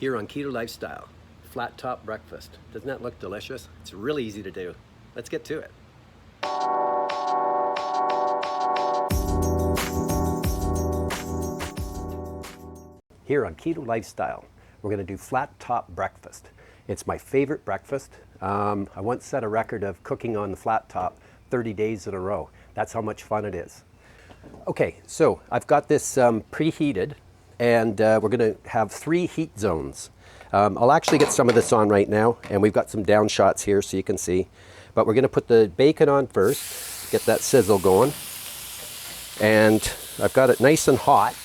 Here on Keto Lifestyle, Flattop Breakfast. Doesn't that look delicious? It's really easy to do. Let's get to it. Here on Keto Lifestyle, we're going to do Flattop Breakfast. It's my favorite breakfast. I once set a record of cooking on the flat top 30 days in a row. That's how much fun it is. Okay, so I've got this preheated, and we're going to have 3 heat zones. I'll actually get some of this on right now, and we've got some down shots here so you can see. But we're going to put the bacon on first, get that sizzle going. And I've got it nice and hot.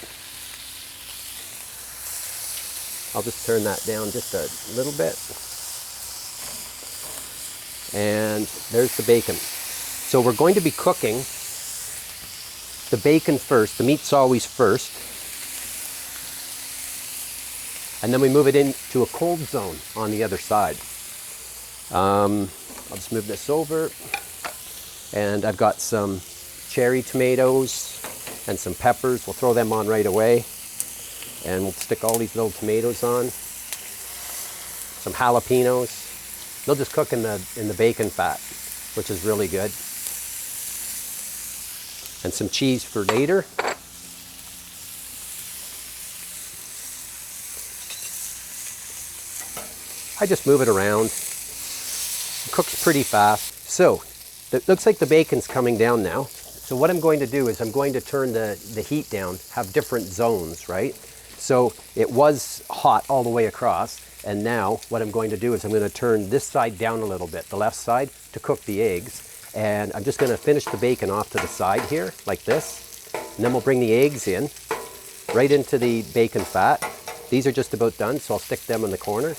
I'll just turn that down just a little bit. And there's the bacon. So we're going to be cooking the bacon first. The meat's always first. And then we move it into a cold zone on the other side. I'll just move this over. And I've got some cherry tomatoes and some peppers. We'll throw them on right away. And we'll stick all these little tomatoes on. Some jalapenos. They'll just cook in the bacon fat, which is really good. And some cheese for later. I just move it around. It cooks pretty fast. So, it looks like the bacon's coming down now. So what I'm going to do is I'm going to turn the heat down, have different zones, right? So it was hot all the way across, and now what I'm going to do is I'm going to turn this side down a little bit, the left side, to cook the eggs. And I'm just going to finish the bacon off to the side here, like this. And then we'll bring the eggs in, right into the bacon fat. These are just about done, so I'll stick them in the corner.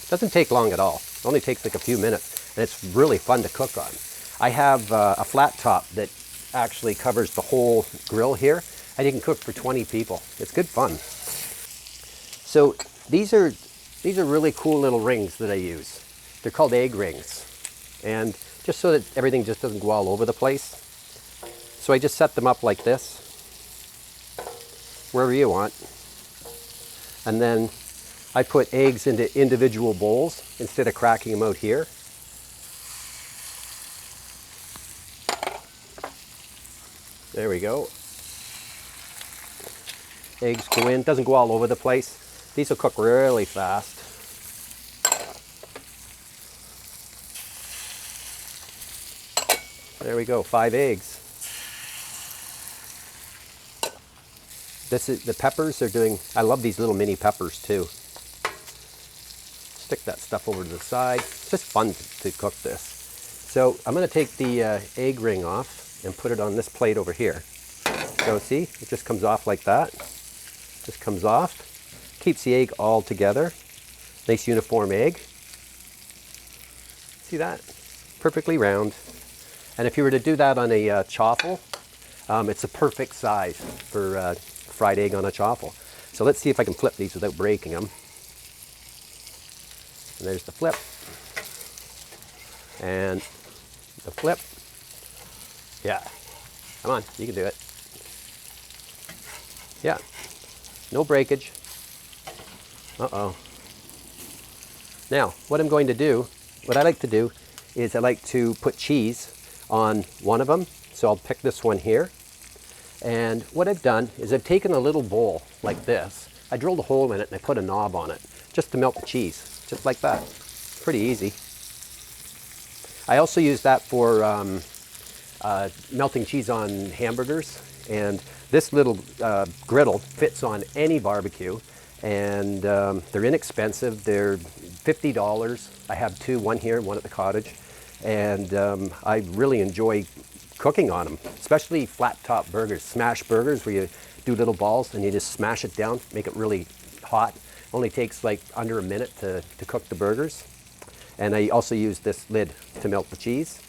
Doesn't take long at all. It only takes like a few minutes, and it's really fun to cook on. I have a flat top that actually covers the whole grill here, and you can cook for 20 people. It's good fun. So these are really cool little rings that I use. They're called egg rings, and just so that everything just doesn't go all over the place. So I just set them up like this, wherever you want, and then I put eggs into individual bowls instead of cracking them out here. There we go. Eggs go in, doesn't go all over the place. These will cook really fast. There we go, 5 eggs. This is the peppers they're doing. I love these little mini peppers too. Stick that stuff over to the side. It's just fun to cook this. So I'm going to take the egg ring off and put it on this plate over here. So see, it just comes off like that. Just comes off. Keeps the egg all together. Nice uniform egg. See that? Perfectly round. And if you were to do that on a chaffle, it's a perfect size for fried egg on a chaffle. So let's see if I can flip these without breaking them. And there's the flip. And the flip. Yeah. Come on, you can do it. Yeah. No breakage. Uh-oh. Now, what I'm going to do, what I like to do, is I like to put cheese on one of them. So I'll pick this one here. And what I've done is I've taken a little bowl like this. I drilled a hole in it and I put a knob on it just to melt the cheese, just like that. Pretty easy. I also use that for melting cheese on hamburgers, and this little griddle fits on any barbecue, and they're inexpensive. They're $50. I have 2, one here, one at the cottage, and I really enjoy cooking on them, especially flat top burgers, smash burgers where you do little balls and you just smash it down, make it really hot. Only takes like under a minute to cook the burgers. And I also use this lid to melt the cheese.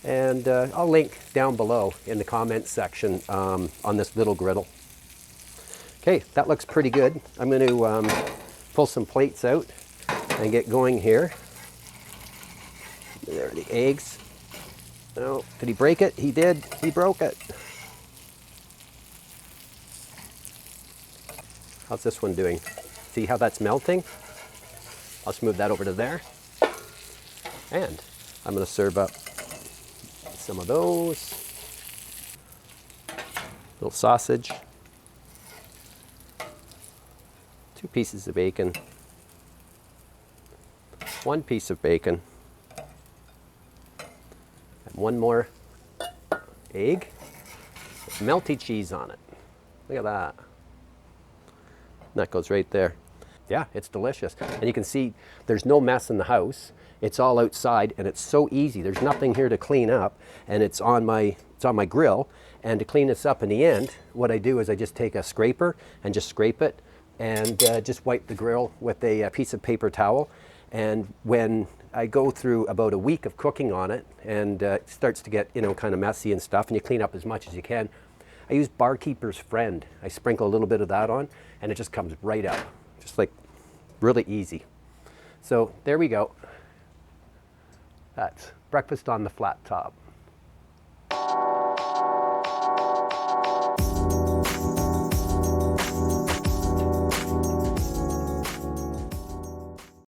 And I'll link down below in the comments section on this little griddle. Okay, that looks pretty good. I'm going to pull some plates out and get going here. There are the eggs. Oh, did he break it? He did. He broke it. How's this one doing? See how that's melting? I'll just move that over to there. And I'm going to serve up some of those. Little sausage. 2 pieces of bacon. 1 piece of bacon. And 1 more egg with melty cheese on it. Look at that. That goes right there. Yeah, it's delicious. And you can see there's no mess in the house. It's all outside and it's so easy. There's nothing here to clean up, and it's on my grill. And to clean this up in the end, what I do is I just take a scraper and just scrape it and just wipe the grill with a piece of paper towel. And when I go through about a week of cooking on it and it starts to get, kind of messy and stuff, and you clean up as much as you can, I use Barkeeper's Friend. I sprinkle a little bit of that on and it just comes right out. Just like really easy. So there we go. That's breakfast on the flat top.